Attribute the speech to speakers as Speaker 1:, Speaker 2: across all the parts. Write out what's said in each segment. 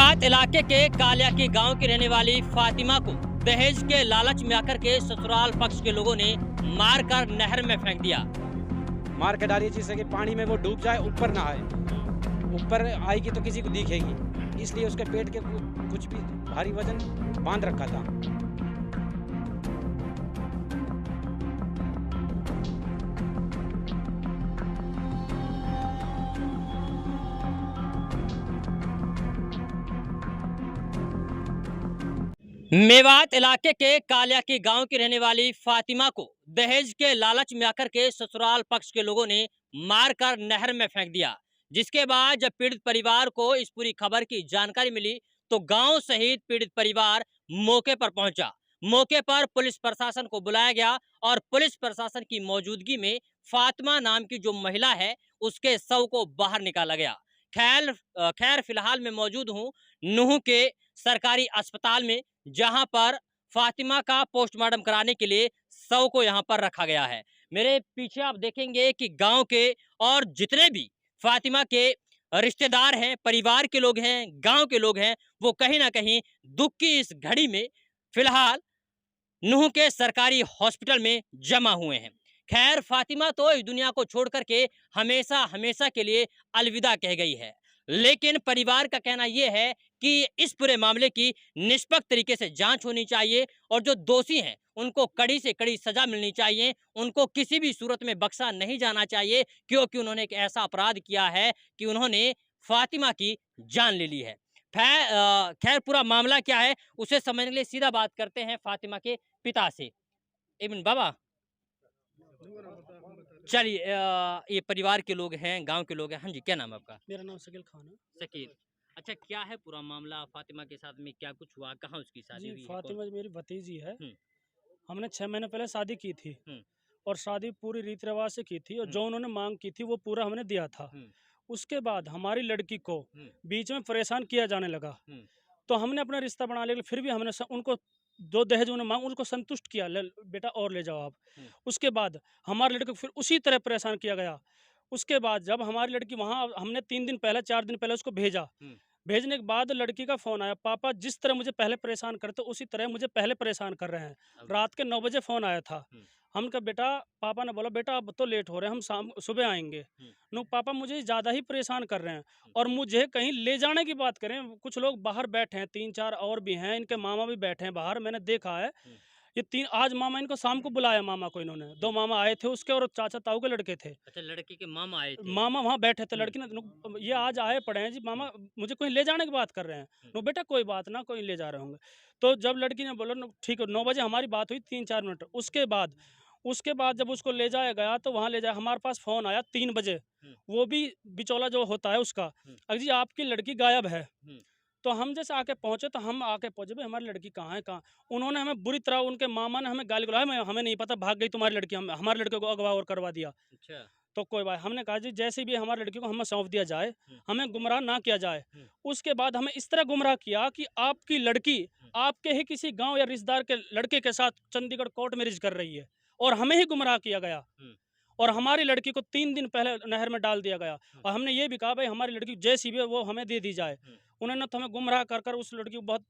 Speaker 1: मेवात इलाके के कालियाकी गांव की रहने वाली फातिमा को दहेज के लालच में आकर के ससुराल पक्ष के लोगों ने मारकर नहर में फेंक दिया।
Speaker 2: मार के डाली जिससे कि पानी में वो डूब जाए, ऊपर ना आए। ऊपर आएगी तो किसी को दिखेगी, इसलिए उसके पेट के कुछ भी भारी वजन बांध रखा था।
Speaker 1: मेवात इलाके के कालियाकी गांव की रहने वाली फातिमा को दहेज के लालच में आकर के ससुराल पक्ष के लोगों ने मारकर नहर में फेंक दिया। जिसके बाद जब पीड़ित परिवार को इस पूरी खबर की जानकारी मिली तो गांव सहित पीड़ित परिवार मौके पर पहुंचा। मौके पर पुलिस प्रशासन को बुलाया गया और पुलिस प्रशासन की मौजूदगी में फातिमा नाम की जो महिला है उसके शव को बाहर निकाला गया। खैर फिलहाल मैं मौजूद हूं नूह के सरकारी अस्पताल में, जहां पर फातिमा का पोस्टमार्टम कराने के लिए शव को यहां पर रखा गया है। मेरे पीछे आप देखेंगे कि गांव के और जितने भी फातिमा के रिश्तेदार हैं, परिवार के लोग हैं, गांव के लोग हैं, वो कहीं ना कहीं दुख की इस घड़ी में फिलहाल नूह के सरकारी हॉस्पिटल में जमा हुए हैं। खैर फातिमा तो इस दुनिया को छोड़ करके हमेशा हमेशा के लिए अलविदा कह गई है, लेकिन परिवार का कहना यह है कि इस पूरे मामले की निष्पक्ष तरीके से जांच होनी चाहिए और जो दोषी हैं उनको कड़ी से कड़ी सजा मिलनी चाहिए। उनको किसी भी सूरत में बख्शा नहीं जाना चाहिए, क्योंकि उन्होंने एक ऐसा अपराध किया है कि उन्होंने फातिमा की जान ले ली है। खैर पूरा मामला क्या है उसे समझने के लिए सीधा बात करते हैं फातिमा के पिता से। इब्न बाबा चलिए, ये परिवार के लोग हैं, गांव के लोग हैं। हाँ जी, क्या नाम है आपका?
Speaker 3: मेरा नाम शकील खान है।
Speaker 1: शकील। अच्छा, क्या है पूरा मामला? फातिमा के साथ में क्या कुछ हुआ? कहाँ उसकी शादी
Speaker 3: जी,
Speaker 1: हुई है?
Speaker 3: फातिमा मेरी भतीजी है।
Speaker 1: हम्म।
Speaker 3: हमने 6 महीने पहले शादी की थी
Speaker 1: हम्म।
Speaker 3: और शादी पूरी रीति रिवाज से की थी और जो उन्होंने मांग की थी वो पूरा हमने दिया था। उसके बाद हमारी लड़की को बीच में परेशान किया जाने लगा, तो हमने अपना रिश्ता बना लिया। फिर भी हमने उनको जो दहेज उन्होंने मांग उनको संतुष्ट किया, बेटा और ले जाओ आप। उसके बाद हमारी लड़की को फिर उसी तरह परेशान किया गया। उसके बाद जब हमारी लड़की वहाँ, हमने 3 दिन पहले 4 दिन पहले उसको भेजा। भेजने के बाद लड़की का फोन आया, पापा जिस तरह मुझे पहले परेशान करते उसी तरह मुझे पहले परेशान कर रहे हैं। रात के 9 बजे फोन आया था। हम कहा बेटा, पापा ने बोला बेटा अब तो लेट हो रहे हैं, हम शाम सुबह आएंगे। नो पापा मुझे ज़्यादा ही परेशान कर रहे हैं और मुझे कहीं ले जाने की बात करें। कुछ लोग बाहर बैठे हैं, 3-4 और भी हैं, इनके मामा भी बैठे हैं बाहर, मैंने देखा है। ये 3 आज मामा इनको शाम को बुलाया, मामा को इन्होंने 2 मामा आए थे उसके और चाचा ताऊ के लड़के थे।
Speaker 1: अच्छा, लड़के के मामा आए थे?
Speaker 3: मामा वहाँ बैठे थे, लड़की ने ये आज आए पड़े हैं जी, मामा मुझे कहीं ले जाने की बात कर रहे हैं। नो बेटा कोई बात ना, कोई ले जा रहे होंगे। तो जब लड़की ने बोला ठीक है, 9 बजे हमारी बात हुई 3-4 मिनट। उसके बाद जब उसको ले जाया गया तो वहाँ ले जाया, हमारे पास फ़ोन आया 3 बजे। वो भी बिचौला जो होता है उसका, अजी जी आपकी लड़की गायब है। तो हम जैसे आके पहुँचे तो हम आके पहुँचे, भाई हमारी लड़की कहाँ है कहाँ? उन्होंने हमें बुरी तरह, उनके मामा ने हमें गाली गलौज, हमें नहीं पता, भाग गई तुम्हारी लड़की, हमारे लड़के को अगवा और करवा दिया।
Speaker 1: अच्छा।
Speaker 3: तो कोई बात, हमने कहा जी जैसे भी हमारी लड़की को हमें सौंप दिया जाए, हमें गुमराह ना किया जाए। उसके बाद हमें इस तरह गुमराह किया कि आपकी लड़की आपके ही किसी गांव या रिश्तेदार के लड़के के साथ चंडीगढ़ कोर्ट मैरिज कर रही है और हमें ही गुमराह किया गया। और हमारी लड़की को 3 दिन पहले नहर में डाल दिया गया और हमने ये भी कहा भाई हमारी लड़की जैसी भी है वो हमें दे दी जाए। उन्होंने तो हमें गुमराह कर कर उस लड़की को बहुत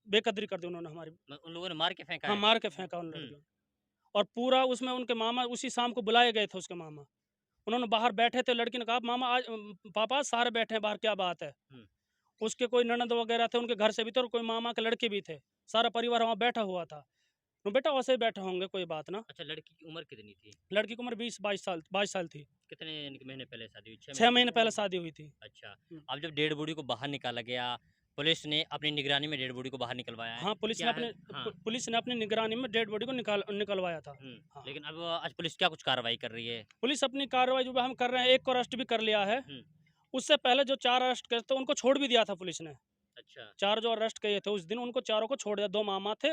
Speaker 3: बेकदरी कर दी उन्होंने हमारी।
Speaker 1: उन लोगों ने मार के फेंका
Speaker 3: हाँ,
Speaker 1: है?
Speaker 3: मार के फेंका उन लड़कियों। और पूरा उसमें उनके मामा उसी शाम को बुलाए गए थे, उसके मामा उन्होंने बाहर बैठे थे। लड़की ने कहा मामा आज पापा सारे बैठे हैं बाहर, क्या बात है? उसके कोई ननद वगैरह थे, उनके घर से भी थे और कोई मामा के लड़के भी थे, सारा परिवार वहाँ बैठा हुआ था। तो बेटा वैसे ही बैठे होंगे, कोई बात ना।
Speaker 1: अच्छा, लड़की की उम्र कितनी थी?
Speaker 3: लड़की की उम्र 22 साल थी।
Speaker 1: कितने महीने पहले शादी हुई?
Speaker 3: 6 महीने पहले शादी हुई थी।
Speaker 1: अच्छा। अब जब डेड बॉडी को बाहर निकाला गया, पुलिस ने अपनी निगरानी में डेड बॉडी को बाहर निकलवाया है?
Speaker 3: हाँ, पुलिस ने अपनी निगरानी में डेड बॉडी को निकलवाया था। हाँ।
Speaker 1: लेकिन अब आज पुलिस क्या कुछ कार्रवाई कर रही है?
Speaker 3: पुलिस अपनी कार्रवाई जो हम कर रहे हैं, एक को अरेस्ट भी कर लिया है। उससे पहले जो 4 अरेस्ट करे थे उनको छोड़ भी दिया था पुलिस ने।
Speaker 1: अच्छा।
Speaker 3: 4 जो अरेस्ट किए थे उस दिन, उनको चारों को छोड़ दिया। 2 मामा थे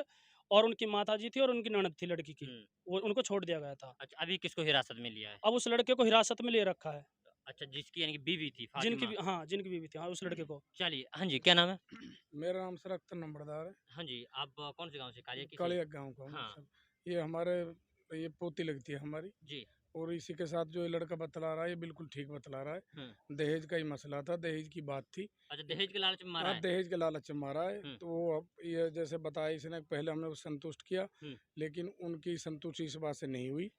Speaker 3: और उनकी माताजी थी और उनकी ननद थी लड़की की, वो उनको छोड़ दिया गया था।
Speaker 1: अच्छा, अभी किसको हिरासत में लिया है?
Speaker 3: अब उस लड़के को हिरासत में ले रखा है।
Speaker 1: अच्छा, जिसकी यानी कि बीवी थी
Speaker 3: जिनकी
Speaker 1: फातिमा?
Speaker 3: भी, हाँ जिनकी बीवी थी, हाँ उस लड़के को।
Speaker 1: चलिए, हाँ जी, क्या नाम है?
Speaker 4: मेरा नाम सर अख्तर नंबरदार है।
Speaker 1: हाँ जी, आप कौन से गांव से? कालिया की?
Speaker 4: कालिया गाँव का हूँ
Speaker 1: हाँ।
Speaker 4: सर। ये हमारे ये पोती लगती है हमारी।
Speaker 1: जी।
Speaker 4: और इसी के साथ जो ये लड़का बतला रहा है ये बिल्कुल ठीक बतला रहा है। दहेज का ही मसला था, दहेज की बात थी।
Speaker 1: अच्छा, दहेज के लालच में मारा
Speaker 4: हाँ,
Speaker 1: है।
Speaker 4: दहेज के लालच में मारा है। तो अब ये जैसे बताया इसने, पहले हमने उसको संतुष्ट किया, लेकिन उनकी संतुष्टि इस बात से नहीं हुई।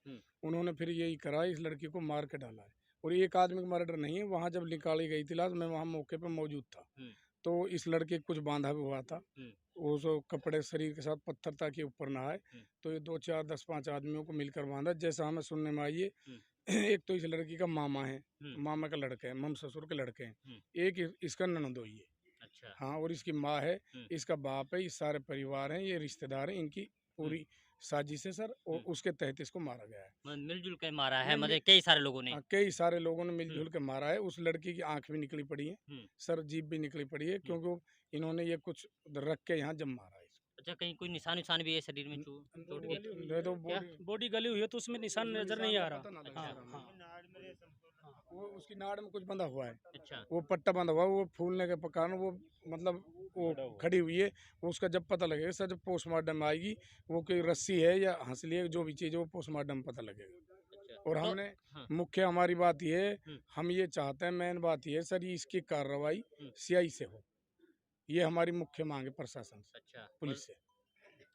Speaker 4: उन्होंने फिर यही करा, इस लड़की को मार के डाला है। और एक आदमी का मर्डर नहीं है, वहाँ जब निकाली गई थी लाश, मैं वहाँ मौके पर मौजूद था। तो इस लड़के को कुछ बांधा भी हुआ था, वो जो कपड़े शरीर के साथ पत्थर ताकि ऊपर ना आए। तो ये 2 4 10 5 आदमियों को मिलकर बांधा, जैसा हमें सुनने में आई है। एक तो इस लड़की का मामा है, मामा का लड़का है, मम ससुर के लड़के हैं। एक इसका ननदोई है।
Speaker 1: अच्छा।
Speaker 4: हाँ, और इसकी माँ है, इसका बाप है, ये सारे परिवार हैं, ये रिश्तेदार हैं, इनकी पूरी साजिश है सर। और उसके तहत इसको मारा गया है।
Speaker 1: मतलब मिलजुल के मारा है, मतलब कई सारे लोगों ने।
Speaker 4: हाँ, कई सारे लोगों ने मिलजुल के मारा है। उस लड़की की आंख भी निकली पड़ी है सर, जीभ भी निकली पड़ी है, क्योंकि इन्होंने ये कुछ रख के यहाँ जब मारा है।
Speaker 1: अच्छा, कहीं कोई निशान भी है शरीर में चोट के?
Speaker 4: तो
Speaker 3: बॉडी गली हुई है तो उसमें निशान नजर नहीं आ रहा। हाँ।
Speaker 4: वो उसकी नाड़ में कुछ बंधा हुआ है।
Speaker 1: अच्छा।
Speaker 4: वो पट्टा बंधा हुआ है, वो फूलने के कारण वो मतलब वो खड़ी हुई है। वो उसका जब पता लगेगा सर, जब पोस्टमार्टम में आएगी, वो कोई रस्सी है या हंसली है, जो भी चीज़ है वो पोस्टमार्टम में पता लगेगा। और
Speaker 1: तो
Speaker 4: हमने मुख्य हमारी बात ये है, हम ये चाहते हैं, मेन बात ये है सर, ये इसकी कार्रवाई सीआई से हो। ये हमारी मुख्य मांग है प्रशासन से।
Speaker 1: अच्छा,
Speaker 4: पुलिस से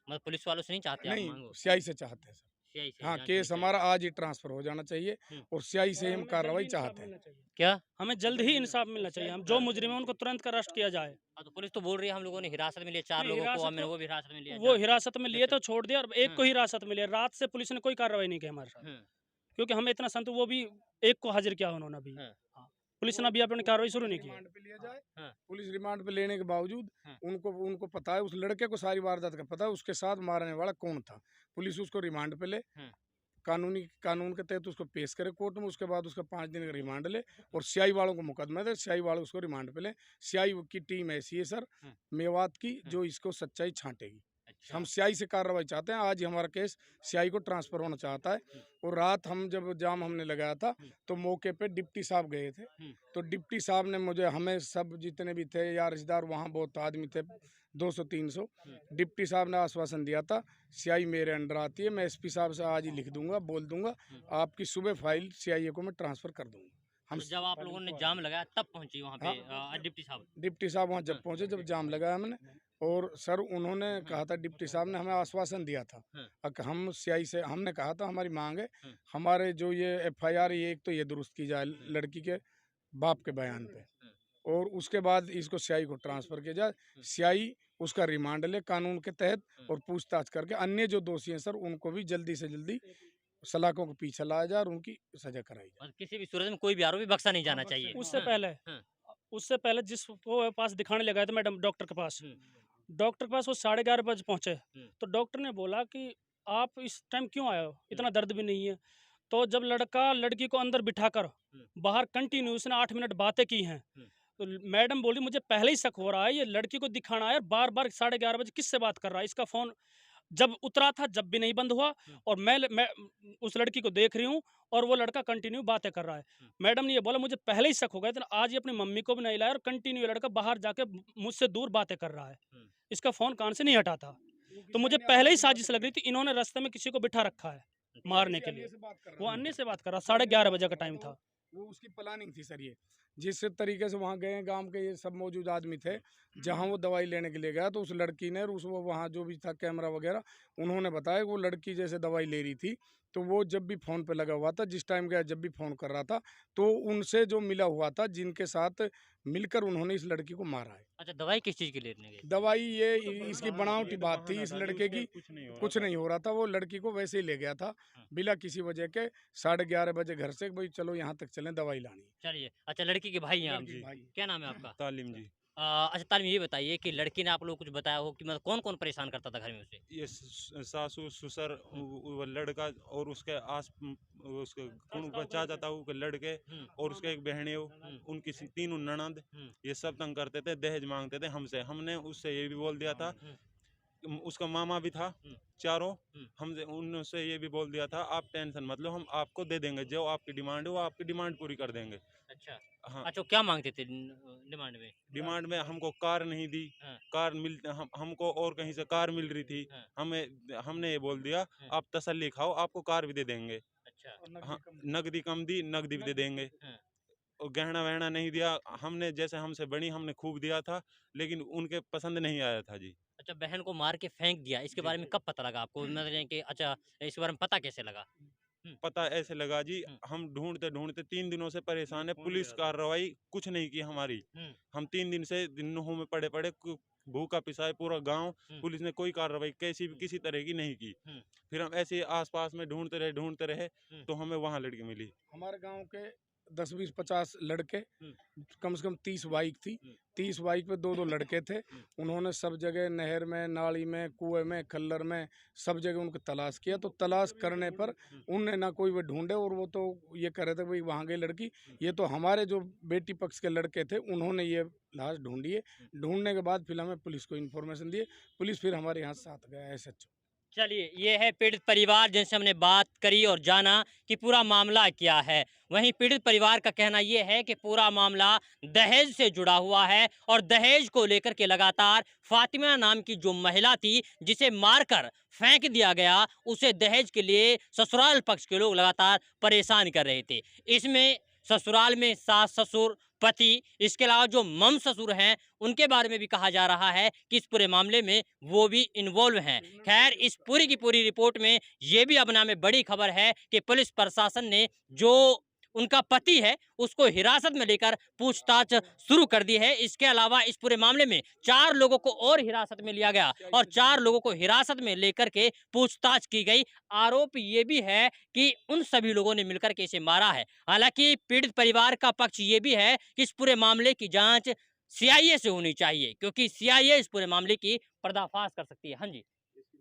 Speaker 1: मतलब पुलिस वालों से नहीं चाहते आप
Speaker 4: नहीं,
Speaker 1: मांगो?
Speaker 4: सीआई से चाहते हैं सर।
Speaker 1: सीआई से
Speaker 4: हाँ,
Speaker 1: जांच
Speaker 4: केस
Speaker 1: होनी
Speaker 4: हमारा आज ही ट्रांसफर हो जाना चाहिए और सीआई से हम कार्रवाई चाहते हैं।
Speaker 1: चाहिए। क्या?
Speaker 3: हमें जल्द ही इंसाफ मिलना चाहिए। हम जो मुजरिम है उनको तुरंत का अरेस्ट किया जाए।
Speaker 1: हाँ, तो पुलिस तो बोल रही है हम लोगों ने हिरासत में लिए 4
Speaker 3: नहीं,
Speaker 1: लोगों को,
Speaker 3: हिरासत
Speaker 1: हमने
Speaker 3: तो-
Speaker 1: वो भी हिरासत में लिया।
Speaker 3: वो हिरासत में लिए तो छोड़ दिया, और एक को हिरासत में लिया। रात से पुलिस ने कोई कार्रवाई नहीं की हमारे साथ, क्योंकि हमें इतना संत, वो भी एक को हाजिर किया उन्होंने अभी। हाँ। पुलिस ने अभी अपनी कार्रवाई शुरू नहीं की है।
Speaker 4: रिमांड पे लिया जाए। पुलिस रिमांड पे लेने के बावजूद उनको पता है, उस लड़के को सारी वारदात का पता है, उसके साथ मारने वाला कौन था। पुलिस उसको रिमांड पे ले, कानून के तहत उसको पेश करे कोर्ट में, उसके बाद उसका 5 दिन का रिमांड ले और सीआई वालों को मुकदमा दे, सीआई वाले उसको रिमांड पे ले। सीआई की टीम ऐसी है सर मेवात की, जो इसको सच्चाई छांटेगी। हम सीआई से कार्रवाई चाहते हैं। आज ही हमारा केस सीआई को ट्रांसफर होना चाहता है। और रात हम जब जाम हमने लगाया था तो मौके पे डिप्टी साहब गए थे। तो डिप्टी साहब ने हमें सब जितने भी थे यार रिश्तेदार, वहाँ बहुत आदमी थे, 200-300। डिप्टी साहब ने आश्वासन दिया था, सीआई मेरे अंडर आती है, मैं एसपी साहब से आज ही लिख दूंगा, बोल दूंगा, आपकी सुबह फाइल सीआई को मैं ट्रांसफर कर दूंगा। हम
Speaker 1: जब आप लोगों ने जाम लगाया तब पहुंची वहाँ पे डिप्टी साहब?
Speaker 4: डिप्टी साहब वहाँ जब पहुंचे, जब जाम लगाया हमने, और सर उन्होंने कहा था, डिप्टी साहब ने हमें आश्वासन दिया था, हम सीआई से हमने कहा था हमारी मांग है, हमारे जो ये एफआईआर, ये एक तो ये दुरुस्त की जाए लड़की के बाप के बयान पे, और उसके बाद इसको सीआई को ट्रांसफर किया जाए। सीआई उसका रिमांड ले कानून के तहत और पूछताछ करके अन्य जो दोषी हैं सर उनको भी जल्दी से जल्दी सलाखों को पीछे लाया जाए और उनकी सजा कराई जाए।
Speaker 1: किसी भी सूरत में कोई भी आरोपी बक्सा नहीं जाना चाहिए।
Speaker 3: उससे पहले जिसको पास दिखाने लगा था मैडम, डॉक्टर के पास वो 11:30 बजे पहुंचे। तो डॉक्टर ने बोला कि आप इस टाइम क्यों आए हो, इतना दर्द भी नहीं है। तो जब लड़का लड़की को अंदर बिठाकर बाहर कंटिन्यू उसने 8 मिनट बातें की हैं, तो मैडम बोली मुझे पहले ही शक हो रहा है, ये लड़की को दिखाना है, बार बार 11:30 बजे किससे बात कर रहा है। इसका फोन जब उतरा था जब भी नहीं बंद हुआ, और मैं उस लड़की को देख रही हूँ और वो लड़का कंटिन्यू बातें कर रहा है। मैडम ने ये बोला मुझे पहले ही शक हो गया, तो आज ये अपनी मम्मी को भी नहीं लाया और कंटिन्यू लड़का बाहर जाके मुझसे दूर बातें कर रहा है, इसका फोन कान से नहीं हटाता। तो मुझे पहले ही साजिश लग रही थी, इन्होंने रास्ते में किसी को बिठा रखा है मारने के लिए। वो अन्य से बात कर रहा, 11:30 बजे का टाइम था।
Speaker 4: वो उसकी प्लानिंग थी सर। ये जिस तरीके से वहाँ गए, गांव के ये सब मौजूद आदमी थे, जहाँ वो दवाई लेने के लिए गया, तो उस लड़की ने वो वहाँ जो भी था कैमरा वगैरह, उन्होंने बताया वो लड़की जैसे दवाई ले रही थी, तो वो जब भी फ़ोन पे लगा हुआ था, जिस टाइम गया जब भी फ़ोन कर रहा था, तो उनसे जो मिला हुआ था, जिनके साथ मिलकर उन्होंने इस लड़की को मारा है।
Speaker 1: अच्छा, दवाई किस चीज़ की लेने गए?
Speaker 4: दवाई ये इसकी बनावटी बात थी, इस लड़के की कुछ नहीं हो रहा था, वो लड़की को वैसे ही ले गया था बिना किसी वजह के। 11:30 बजे घर से भाई चलो यहाँ तक चलें, दवाई लानी।
Speaker 1: चलिए, अच्छा लड़की के भाई हैं आप? क्या नाम है आपका?
Speaker 5: तालीम जी।
Speaker 1: अच्छा तालीम, ये बताइए कि लड़की ने आप लोग कुछ बताया हो कि मतलब कौन कौन परेशान करता था घर में उसे?
Speaker 5: ये सासू ससुर वो लड़का और उसके उसके चाचा था वो लड़के और उसके एक बहन है उनकी 3 ननद, ये सब तंग करते थे, दहेज मांगते थे हमसे। हमने उससे ये भी बोल दिया था, उसका मामा भी था, चारों हमसे उनसे ये भी बोल दिया था आप टेंशन मत लो, हम आपको दे देंगे, जो आपकी डिमांड है वो आपकी डिमांड पूरी कर देंगे।
Speaker 1: अच्छा
Speaker 5: हाँ,
Speaker 1: अच्छा, क्या मांगते थे डिमांड में?
Speaker 5: डिमांड में हमको कार नहीं दी, कार हमको और कहीं से कार मिल रही थी, हमने ये बोल दिया आप तसल्ली खाओ, आपको कार भी दे देंगे।
Speaker 1: अच्छा, अच्छा।
Speaker 5: हाँ, नकदी कम दी, नकदी भी दे देंगे।
Speaker 1: हाँ।
Speaker 5: और गहना वहना नहीं दिया हमने, जैसे हमसे बनी हमने खूब दिया था, लेकिन उनके पसंद नहीं आया था जी।
Speaker 1: अच्छा, बहन को मार के फेंक दिया, इसके
Speaker 5: जी।
Speaker 1: बारे में कब पता लगा आपको? मतलब कि अच्छा, इसके बारे में पता कैसे लगा? हुँ,
Speaker 5: पता ऐसे लगा जी,
Speaker 1: हुँ,
Speaker 5: हम ढूँढते-ढूँढते 3 दिनों से परेशान है, पुलिस कार्रवाई कुछ नहीं की हमारी।
Speaker 1: हुँ,
Speaker 5: हम 3 दिन से दिनों में पड़े-पड़े भूखा पिसाए पूरा गाँव,
Speaker 1: हुँ,
Speaker 5: पुलिस ने कोई कार्रवाई कैसी भी किसी तरह की नहीं की।
Speaker 1: हुँ,
Speaker 5: फिर हम ऐसे ही आस-पास में ढूँढते रहे,
Speaker 1: हुँ,
Speaker 5: तो हमें वहाँ लड़की मिली।
Speaker 4: हमारे गांव के 10-20-50 लड़के,
Speaker 1: हुँ,
Speaker 4: कम से कम 30 बाइक थी।
Speaker 1: हुँ,
Speaker 4: 30 बाइक पे 2-2 लड़के थे।
Speaker 1: हुँ,
Speaker 4: उन्होंने सब जगह नहर में, नाली में, कुएं में, खल्लर में, सब जगह उनको तलाश किया। तो तलाश करने पर
Speaker 1: हुँ,
Speaker 4: उनने ना कोई वो ढूंढे, और वो तो ये कह रहे थे भाई वहाँ गई लड़की।
Speaker 1: हुँ,
Speaker 4: ये तो हमारे जो बेटी पक्ष के लड़के थे उन्होंने ये लाश ढूंढी है।
Speaker 1: हुँ।
Speaker 4: ढूंढने के बाद फिर हमें पुलिस को इन्फॉर्मेशन दिए। पुलिस फिर हमारे यहाँ साथ गया SHO।
Speaker 1: चलिए, ये है पीड़ित परिवार जिनसे हमने बात करी और जाना कि पूरा मामला क्या है। वहीं पीड़ित परिवार का कहना ये है कि पूरा मामला दहेज से जुड़ा हुआ है और दहेज को लेकर के लगातार फातिमा नाम की जो महिला थी, जिसे मारकर फेंक दिया गया, उसे दहेज के लिए ससुराल पक्ष के लोग लगातार परेशान कर रहे थे। इसमें ससुराल में सास-ससुर, पति, इसके अलावा जो मम-ससुर हैं, उनके बारे में भी कहा जा रहा है कि इस पूरे मामले में वो भी इन्वॉल्व हैं। खैर, इस पूरी की पूरी रिपोर्ट में ये भी अब नामे बड़ी खबर है कि पुलिस प्रशासन ने जो उनका पति है उसको हिरासत में लेकर पूछताछ शुरू कर दी है। इसके अलावा इस पूरे मामले में 4 लोगों को और हिरासत में लिया गया और 4 लोगों को हिरासत में लेकर के पूछताछ की गई। आरोप ये भी है कि उन सभी लोगों ने मिलकर के इसे मारा है। हालांकि पीड़ित परिवार का पक्ष ये भी है कि इस पूरे मामले की जांच सीआईए से होनी चाहिए, क्योंकि सीआईए इस पूरे मामले की पर्दाफाश कर सकती है। हाँ जी,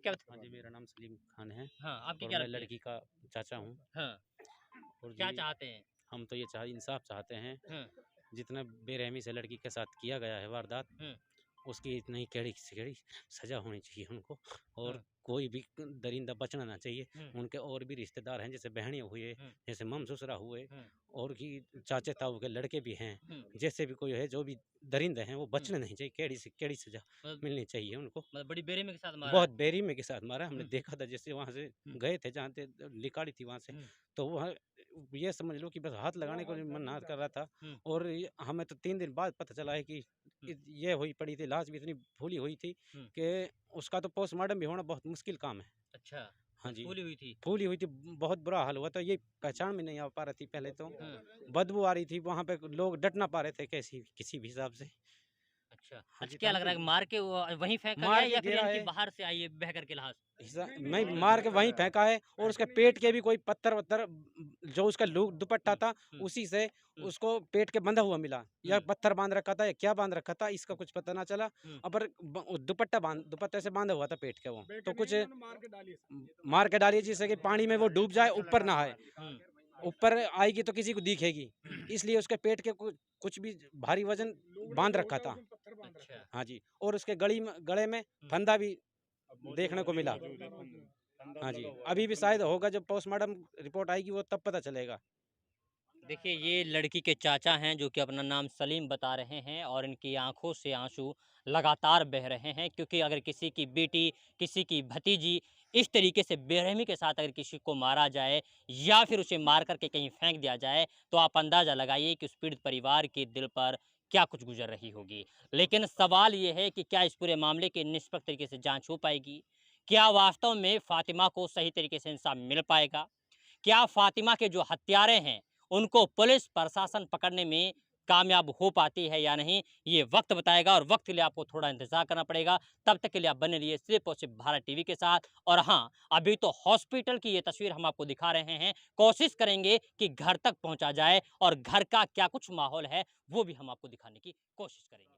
Speaker 1: क्या
Speaker 2: हाँ जी, मेरा नाम सलीम खान है
Speaker 1: हाँ, आपकी
Speaker 2: और
Speaker 1: क्या
Speaker 2: मैं
Speaker 1: लगती है?
Speaker 2: लड़की का चाचा हूँ।
Speaker 1: हाँ,
Speaker 2: और
Speaker 1: क्या
Speaker 2: जी,
Speaker 1: चाहते हैं?
Speaker 2: हम तो ये इंसाफ चाहते हैं।
Speaker 1: हाँ,
Speaker 2: जितना बेरहमी से लड़की के साथ किया गया है वारदात,
Speaker 1: हाँ,
Speaker 2: उसकी इतनी कड़ी से कड़ी सजा होनी चाहिए उनको। और
Speaker 1: हाँ,
Speaker 2: कोई भी दरिंदा बचना ना चाहिए।
Speaker 1: हाँ,
Speaker 2: उनके और भी रिश्तेदार हैं, जैसे बहनें हुए,
Speaker 1: हाँ,
Speaker 2: जैसे मम ससुरा हुए,
Speaker 1: हाँ,
Speaker 2: और की चाचे ताऊ के लड़के भी हैं।
Speaker 1: हाँ,
Speaker 2: जैसे भी कोई है, जो भी दरिंदे हैं, वो बचने नहीं चाहिए। केड़ी से केड़ी सजा
Speaker 1: मतलब
Speaker 2: मिलनी चाहिए उनको।
Speaker 1: मतलब बड़ी बेरहमी के साथ मारा
Speaker 2: बहुत
Speaker 1: है।
Speaker 2: बेरहमी के साथ मारा। हमने
Speaker 1: हुँ,
Speaker 2: देखा था, जैसे वहाँ से
Speaker 1: हुँ,
Speaker 2: गए थे, जहाँ से निकाली थी वहाँ से,
Speaker 1: हुँ,
Speaker 2: तो वहाँ ये समझ लो कि बस हाथ लगाने को मन ना कर रहा था।
Speaker 1: हुँ,
Speaker 2: और हमें तो 3 दिन बाद पता चला है कि ये हुई पड़ी थी, लाश भी इतनी फूली हुई थी
Speaker 1: हुँ।
Speaker 2: कि उसका तो पोस्टमार्टम भी होना बहुत मुश्किल काम है।
Speaker 1: अच्छा,
Speaker 2: हाँ जी,
Speaker 1: फूली हुई थी।
Speaker 2: फूली हुई थी, बहुत बुरा हाल हुआ था। ये पहचान में नहीं आ पा रही थी पहले तो।
Speaker 1: हाँ,
Speaker 2: बदबू आ रही थी, वहाँ पे लोग डट ना पा रहे थे कैसी किसी भी हिसाब से।
Speaker 1: अच्छा।
Speaker 2: हाँ
Speaker 1: अच्छा,
Speaker 2: जी,
Speaker 1: क्या
Speaker 2: तो
Speaker 1: लग रहा है कि मार के वो वहीं फेंका गया
Speaker 2: मार
Speaker 1: है
Speaker 2: के
Speaker 1: या फिर
Speaker 2: गिरा
Speaker 1: इनकी
Speaker 2: है।
Speaker 1: बाहर से आई है बह कर के लाश?
Speaker 2: नहीं, मार के वहीं फेंका है। और उसके पेट के भी कोई पत्थर-वत्थर, जो उसका दुपट्टा था,
Speaker 1: हुँ,
Speaker 2: उसी से
Speaker 1: हुँ,
Speaker 2: उसको पेट के बंधा हुआ मिला। या
Speaker 1: हुँ,
Speaker 2: पत्थर बाँध रखा था या क्या बाँध रखा था, इसका कुछ पता ना चला।
Speaker 1: हुँ,
Speaker 2: पर दुपट्टे से बाँधा हुआ था पेट के वो। तो कुछ
Speaker 4: मार के डाली है।
Speaker 2: मार के डालिए, जिससे कि पानी में वो डूब जाए, ऊपर ना आए।
Speaker 1: हुँ,
Speaker 2: ऊपर आएगी तो किसी को दिखेगी।
Speaker 1: हुँ।
Speaker 2: इसलिए उसके पेट के कुछ भी भारी वज़न बाँध रखा था।
Speaker 1: अच्छा।
Speaker 2: हाँ जी, और उसके गले में
Speaker 1: हुँ।
Speaker 2: फंदा भी देखने को मिला। हाँ जी, अभी भी शायद होगा, जब पोस्टमार्टम रिपोर्ट आएगी वो तब पता चलेगा।
Speaker 1: देखिए, ये लड़की के चाचा हैं जो कि अपना नाम सलीम बता रहे हैं और इनकी आंखों से आंसू लगातार बह रहे हैं, क्योंकि अगर किसी की बेटी, किसी की भतीजी इस तरीके से बेरहमी के साथ अगर किसी को मारा जाए या फिर उसे मार करके कहीं फेंक दिया जाए, तो आप अंदाज़ा लगाइए कि उस पीड़ित परिवार के दिल पर क्या कुछ गुजर रही होगी। लेकिन सवाल ये है कि क्या इस पूरे मामले की निष्पक्ष तरीके से जाँच हो पाएगी? क्या वास्तव में फ़ातिमा को सही तरीके से इंसाफ़ मिल पाएगा? क्या फ़ातिमा के जो हत्यारे हैं, उनको पुलिस प्रशासन पकड़ने में कामयाब हो पाती है या नहीं, ये वक्त बताएगा और वक्त के लिए आपको थोड़ा इंतज़ार करना पड़ेगा। तब तक के लिए आप बने रहिए सिर्फ़ और सिर्फ़ भारत टीवी के साथ। और हाँ, अभी तो हॉस्पिटल की ये तस्वीर हम आपको दिखा रहे हैं। कोशिश करेंगे कि घर तक पहुँचा जाए और घर का क्या कुछ माहौल है, वो भी हम आपको दिखाने की कोशिश करेंगे।